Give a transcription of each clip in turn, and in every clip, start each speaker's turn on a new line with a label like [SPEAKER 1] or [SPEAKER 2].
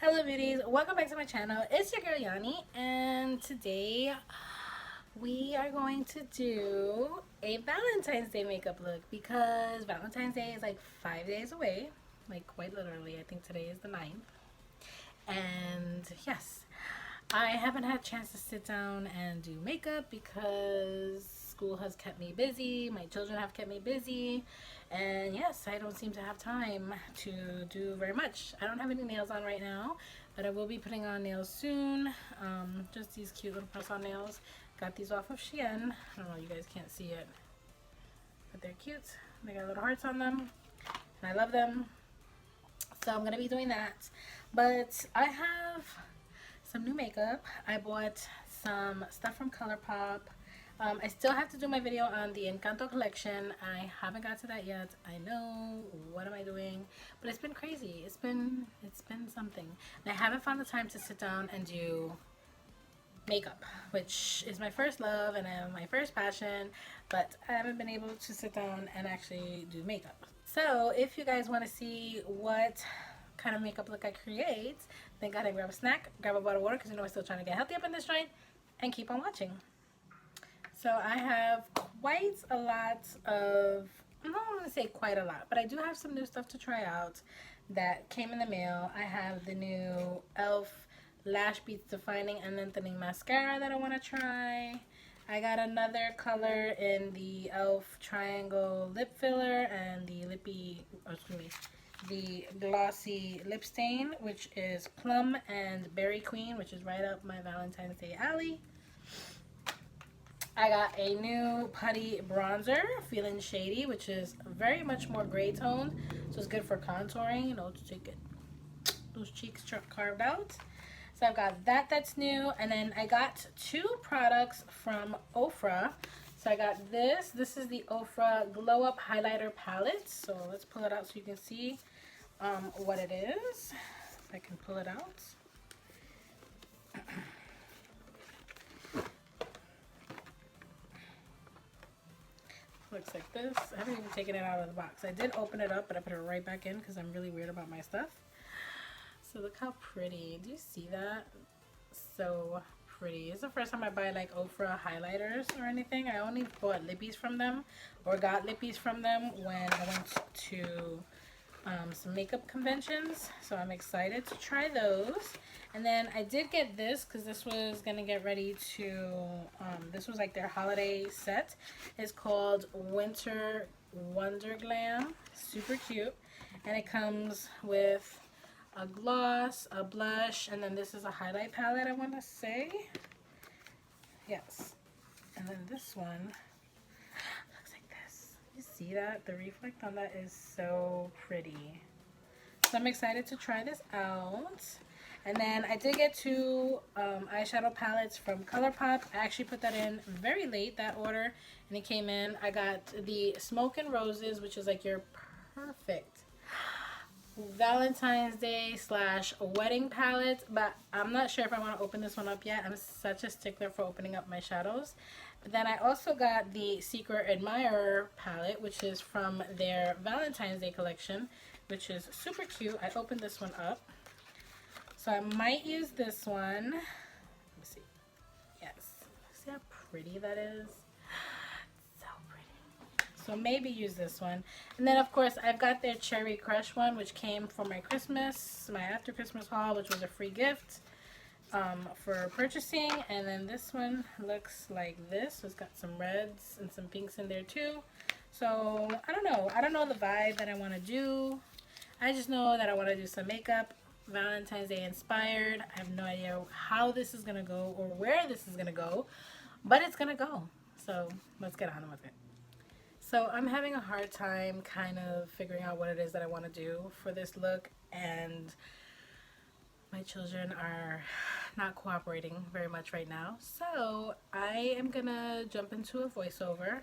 [SPEAKER 1] Hello beauties, welcome back to my channel. It's your girl Yanni, and today we are going to do a Valentine's Day makeup look because Valentine's Day is like 5 days away, like quite literally. I think today is the 9th. And yes, I haven't had a chance to sit down and do makeup because school has kept me busy, my children have kept me busy, and yes, I don't seem to have time to do very much. I don't have any nails on right now, but I will be putting on nails soon. Just these cute little press-on nails. Got these off of Shein. I don't know, you guys can't see it, but they're cute. They got little hearts on them, and I love them. So I'm gonna be doing that. But I have some new makeup. I bought some stuff from ColourPop. I still have to do my video on the Encanto collection. I haven't got to that yet. I know, what am I doing? But it's been crazy. It's been something. And I haven't found the time to sit down and do makeup, which is my first love and my first passion, but I haven't been able to sit down and actually do makeup. So if you guys want to see what kind of makeup look I create, then go ahead and grab a snack, grab a bottle of water, because you know we're still trying to get healthy up in this joint, and keep on watching. So I have quite a lot of, I'm not going to say quite a lot, but I do have some new stuff to try out that came in the mail. I have the new e.l.f. Lash Beats Defining and Lengthening Mascara that I want to try. I got another color in the e.l.f. Triangle Lip Filler and the the glossy lip stain, which is Plum and Berry Queen, which is right up my Valentine's Day alley. I got a new putty bronzer, Feeling Shady, which is very much more gray toned, so it's good for contouring, you know, to take it, those cheeks carved out. So I've got that, that's new, and then I got two products from Ofra. So I got this is the Ofra Glow Up Highlighter Palette. So let's pull it out so you can see what it is. If I can pull it out. Looks like this. I haven't even taken it out of the box. I did open it up, but I put it right back in because I'm really weird about my stuff. So look how pretty. Do you see that? So pretty. It's the first time I buy like Ofra highlighters or anything. I only bought lippies from them or got lippies from them when I went to some makeup conventions. So I'm excited to try those. And then I did get this because this was gonna get ready to this was like their holiday set. It's called Winter Wonder Glam. Super cute. And it comes with a gloss, a blush, and then this is a highlight palette, I want to say. Yes. And then this one looks like this. You see that? The reflect on that is so pretty. So I'm excited to try this out. And then I did get two eyeshadow palettes from ColourPop. I actually put that in very late, that order, and it came in. I got the Smoke and Roses, which is like your perfect Valentine's Day / wedding palette, but I'm not sure if I want to open this one up yet. I'm such a stickler for opening up my shadows. But then I also got the Secret Admirer palette, which is from their Valentine's Day collection, which is super cute. I opened this one up, so I might use this one. Let me see. Yes, see how pretty that is. So maybe use this one. And then of course I've got their Cherry Crush one, which came for my Christmas, my after Christmas haul, which was a free gift for purchasing. And then this one looks like this. So it's got some reds and some pinks in there too. So I don't know the vibe that I want to do. I just know that I want to do some makeup, Valentine's Day inspired. I have no idea how this is going to go or where this is going to go, but it's going to go. So let's get on with it. So I'm having a hard time kind of figuring out what it is that I want to do for this look, and my children are not cooperating very much right now. So I am gonna jump into a voiceover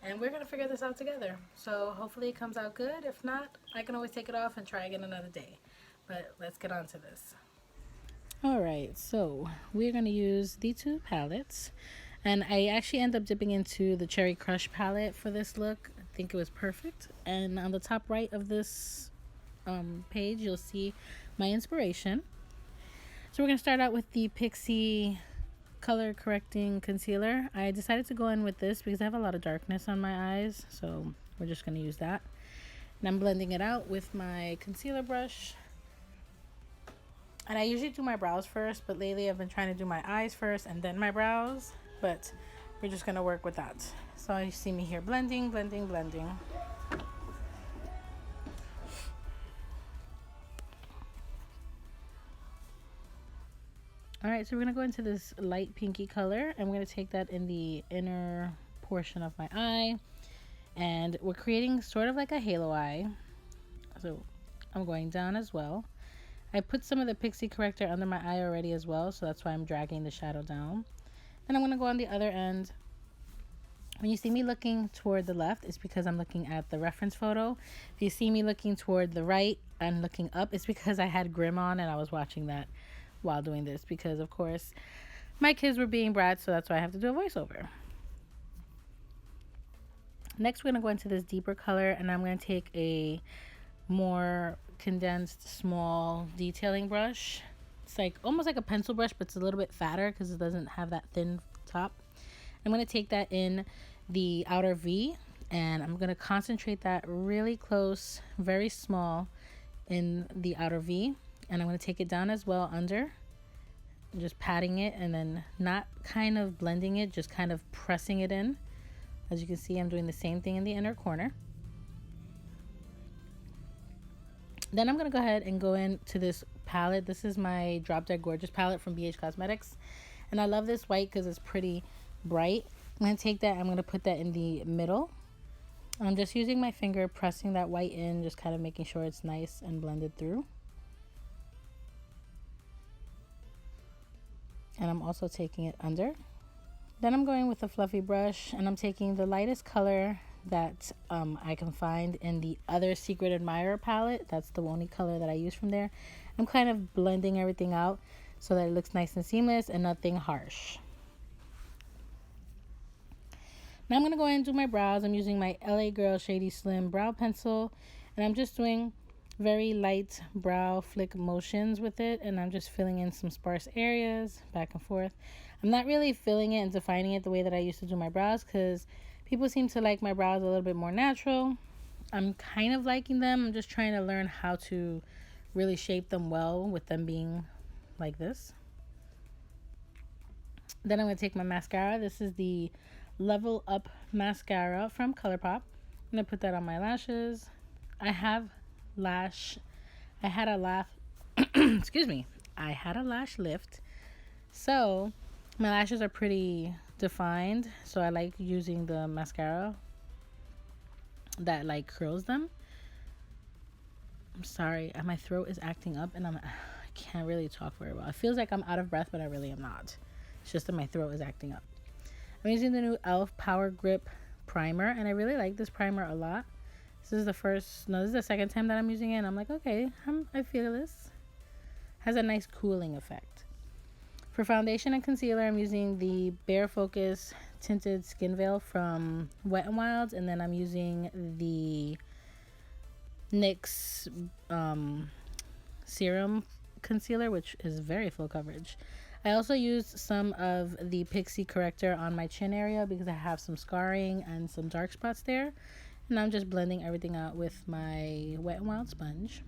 [SPEAKER 1] and we're gonna figure this out together. So hopefully it comes out good. If not, I can always take it off and try again another day. But let's get on to this. Alright, so we're gonna use the two palettes. And I actually end up dipping into the Cherry Crush palette for this look. I think it was perfect. And on the top right of this page, you'll see my inspiration. So we're going to start out with the Pixie color correcting concealer. I decided to go in with this because I have a lot of darkness on my eyes, so we're just going to use that. And I'm blending it out with my concealer brush. And I usually do my brows first, but lately I've been trying to do my eyes first and then my brows, but we're just going to work with that. So you see me here blending, blending, blending. Alright, so we're going to go into this light pinky color, and we're going to take that in the inner portion of my eye. And we're creating sort of like a halo eye. So I'm going down as well. I put some of the Pixie corrector under my eye already as well, so that's why I'm dragging the shadow down. Then I'm going to go on the other end. When you see me looking toward the left, it's because I'm looking at the reference photo. If you see me looking toward the right and looking up, it's because I had Grim on and I was watching that while doing this, because of course my kids were being brats, so that's why I have to do a voiceover. Next, we're going to go into this deeper color, and I'm going to take a more condensed small detailing brush. It's like almost like a pencil brush, but it's a little bit fatter because it doesn't have that thin top. I'm going to take that in the outer V, and I'm going to concentrate that really close, very small in the outer V. And I'm going to take it down as well under, just patting it, and then not kind of blending it, just kind of pressing it in. As you can see, I'm doing the same thing in the inner corner. Then I'm going to go ahead and go into this palette. This is my Drop Dead Gorgeous palette from BH Cosmetics. And I love this white because it's pretty bright. I'm going to take that, I'm going to put that in the middle. I'm just using my finger, pressing that white in, just kind of making sure it's nice and blended through. And I'm also taking it under. Then I'm going with a fluffy brush, and I'm taking the lightest color that I can find in the other Secret Admirer palette. That's the only color that I use from there. I'm kind of blending everything out so that it looks nice and seamless and nothing harsh. Now I'm going to go ahead and do my brows. I'm using my LA Girl Shady Slim brow pencil, and I'm just doing very light brow flick motions with it, and I'm just filling in some sparse areas back and forth. I'm not really filling it and defining it the way that I used to do my brows, because people seem to like my brows a little bit more natural. I'm kind of liking them. I'm just trying to learn how to really shape them well with them being like this. Then I'm going to take my mascara. This is the Level Up mascara from ColourPop. I'm going to put that on my lashes. I had a lash excuse me, I had a lash lift, so my lashes are pretty defined, so I like using the mascara that like curls them. I'm sorry, my throat is acting up, and I can't really talk very well. It feels like I'm out of breath, but I really am not. It's just that my throat is acting up. I'm using the new e.l.f. Power Grip primer, and I really like this primer a lot. This is the second time that I'm using it, and I'm like, okay, I feel this. Has a nice cooling effect. For foundation and concealer, I'm using the Bare Focus Tinted Skin Veil from Wet n Wild, and then I'm using the NYX Serum Concealer, which is very full coverage. I also used some of the Pixie corrector on my chin area because I have some scarring and some dark spots there. And I'm just blending everything out with my Wet n Wild sponge.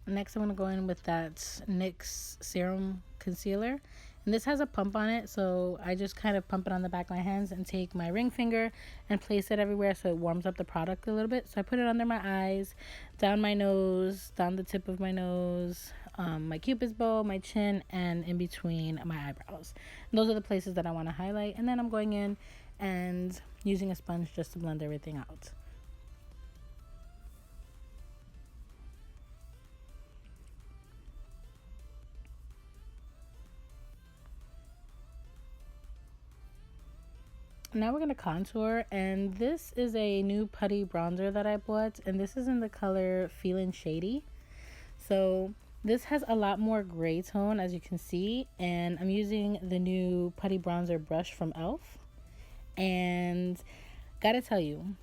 [SPEAKER 1] Next, I'm going to go in with that NYX Serum Concealer. And this has a pump on it, so I just kind of pump it on the back of my hands and take my ring finger and place it everywhere so it warms up the product a little bit. So I put it under my eyes, down my nose, down the tip of my nose, my cupid's bow, my chin, and in between my eyebrows. And those are the places that I want to highlight. And then I'm going in and using a sponge just to blend everything out. Now we're going to contour, and this is a new putty bronzer that I bought, and this is in the color Feelin' Shady. So this has a lot more gray tone, as you can see, and I'm using the new putty bronzer brush from e.l.f. And gotta tell you,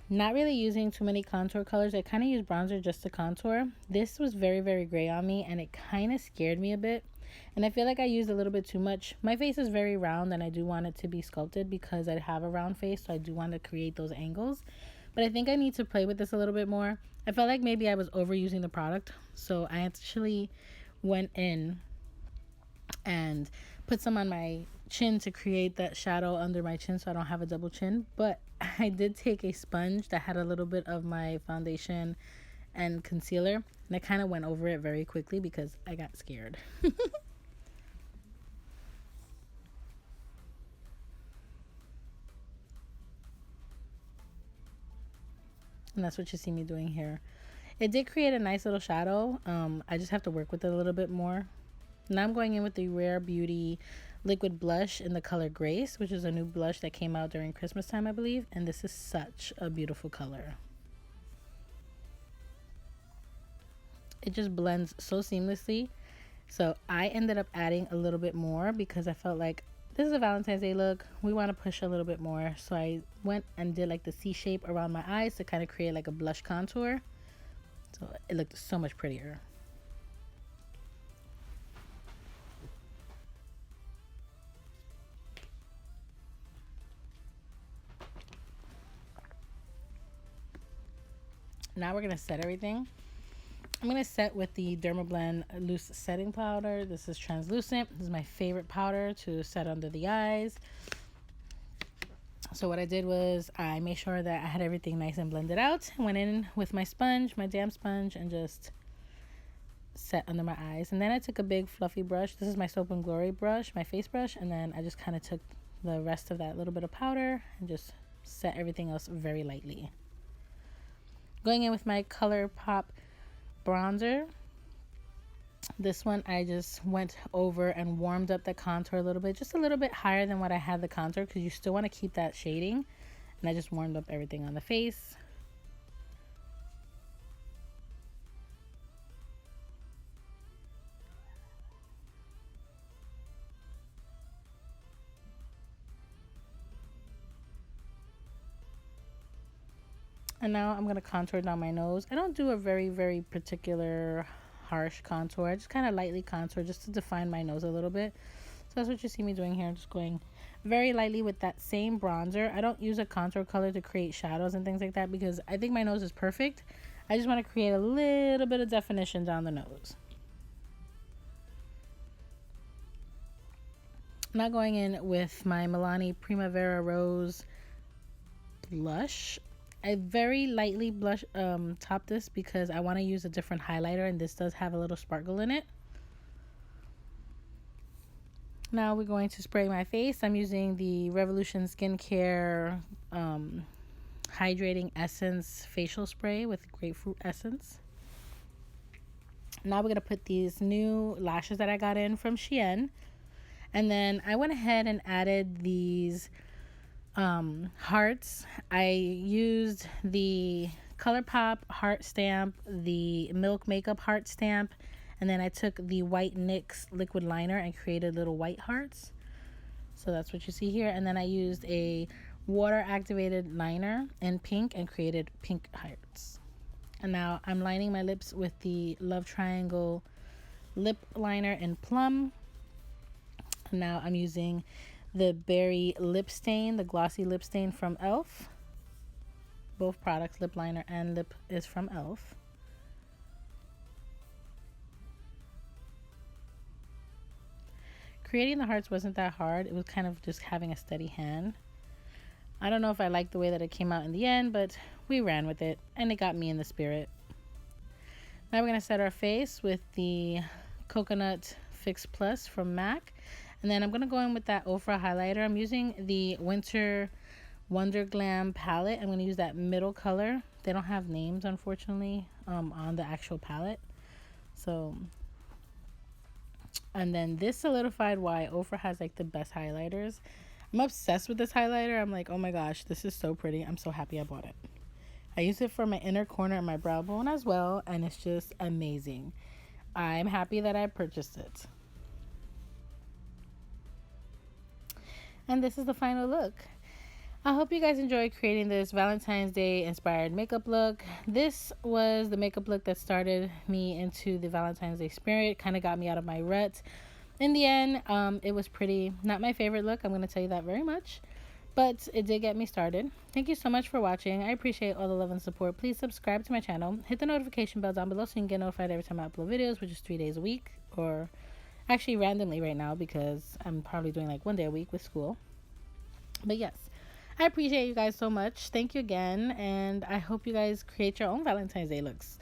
[SPEAKER 1] not really using too many contour colors. I kind of use bronzer just to contour. This was very, very gray on me, and it kind of scared me a bit. And I feel like I used a little bit too much. My face is very round, and I do want it to be sculpted because I have a round face, so I do want to create those angles. But I think I need to play with this a little bit more. I felt like maybe I was overusing the product, so I actually went in and put some on my chin to create that shadow under my chin so I don't have a double chin. But I did take a sponge that had a little bit of my foundation and concealer, and I kind of went over it very quickly because I got scared. And that's what you see me doing here. It did create a nice little shadow. I just have to work with it a little bit more. Now I'm going in with the Rare Beauty liquid blush in the color Grace, which is a new blush that came out during Christmas time, I believe. And this is such a beautiful color. It just blends so seamlessly. So I ended up adding a little bit more because I felt like this is a Valentine's Day look. We want to push a little bit more. So I went and did like the C shape around my eyes to kind of create like a blush contour. So it looked so much prettier. Now we're going to set everything. I'm going to set with the Dermablend Loose Setting Powder. This is translucent. This is my favorite powder to set under the eyes. So what I did was I made sure that I had everything nice and blended out. Went in with my sponge, my damp sponge, and just set under my eyes. And then I took a big fluffy brush. This is my Soap and Glory brush, my face brush. And then I just kind of took the rest of that little bit of powder and just set everything else very lightly. Going in with my ColourPop bronzer. This one I just went over and warmed up the contour a little bit, just a little bit higher than what I had the contour, because you still want to keep that shading. And I just warmed up everything on the face. And now I'm going to contour down my nose. I don't do a very, very particular harsh contour. I just kind of lightly contour just to define my nose a little bit. So that's what you see me doing here. I'm just going very lightly with that same bronzer. I don't use a contour color to create shadows and things like that because I think my nose is perfect. I just want to create a little bit of definition down the nose. Now going in with my Milani Primavera Rose blush. I very lightly blush top this because I want to use a different highlighter, and this does have a little sparkle in it. Now we're going to spray my face. I'm using the Revolution Skincare Hydrating Essence Facial Spray with grapefruit essence. Now we're going to put these new lashes that I got in from Shein. And then I went ahead and added these hearts. I used the ColourPop heart stamp, the Milk Makeup heart stamp, and then I took the white NYX liquid liner and created little white hearts. So that's what you see here. And then I used a water activated liner in pink and created pink hearts. And now I'm lining my lips with the Love Triangle lip liner in plum. And now I'm using the Berry lip stain, the glossy lip stain from e.l.f. Both products, lip liner and lip, is from e.l.f. Creating the hearts wasn't that hard. It was kind of just having a steady hand. I don't know if I liked the way that it came out in the end, but we ran with it and it got me in the spirit. Now we're going to set our face with the Coconut Fix Plus from MAC. And then I'm going to go in with that Ofra highlighter. I'm using the Winter Wonder Glam palette. I'm going to use that middle color. They don't have names, unfortunately, on the actual palette. So, and then this solidified why Ofra has like the best highlighters. I'm obsessed with this highlighter. I'm like, oh my gosh, this is so pretty. I'm so happy I bought it. I use it for my inner corner and my brow bone as well, and it's just amazing. I'm happy that I purchased it. And this is the final look. I hope you guys enjoyed creating this Valentine's Day inspired makeup look. This was the makeup look that started me into the Valentine's Day spirit, kind of got me out of my rut. In the end, it was pretty. Not my favorite look, I'm going to tell you that very much. But it did get me started. Thank you so much for watching. I appreciate all the love and support. Please subscribe to my channel. Hit the notification bell down below so you can get notified every time I upload videos, which is 3 days a week. Or actually randomly right now because I'm probably doing like 1 day a week with school. But yes, I appreciate you guys so much. Thank you again. And I hope you guys create your own Valentine's Day looks.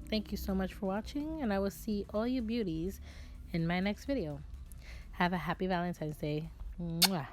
[SPEAKER 1] Thank you so much for watching. And I will see all you beauties in my next video. Have a happy Valentine's Day. Mwah.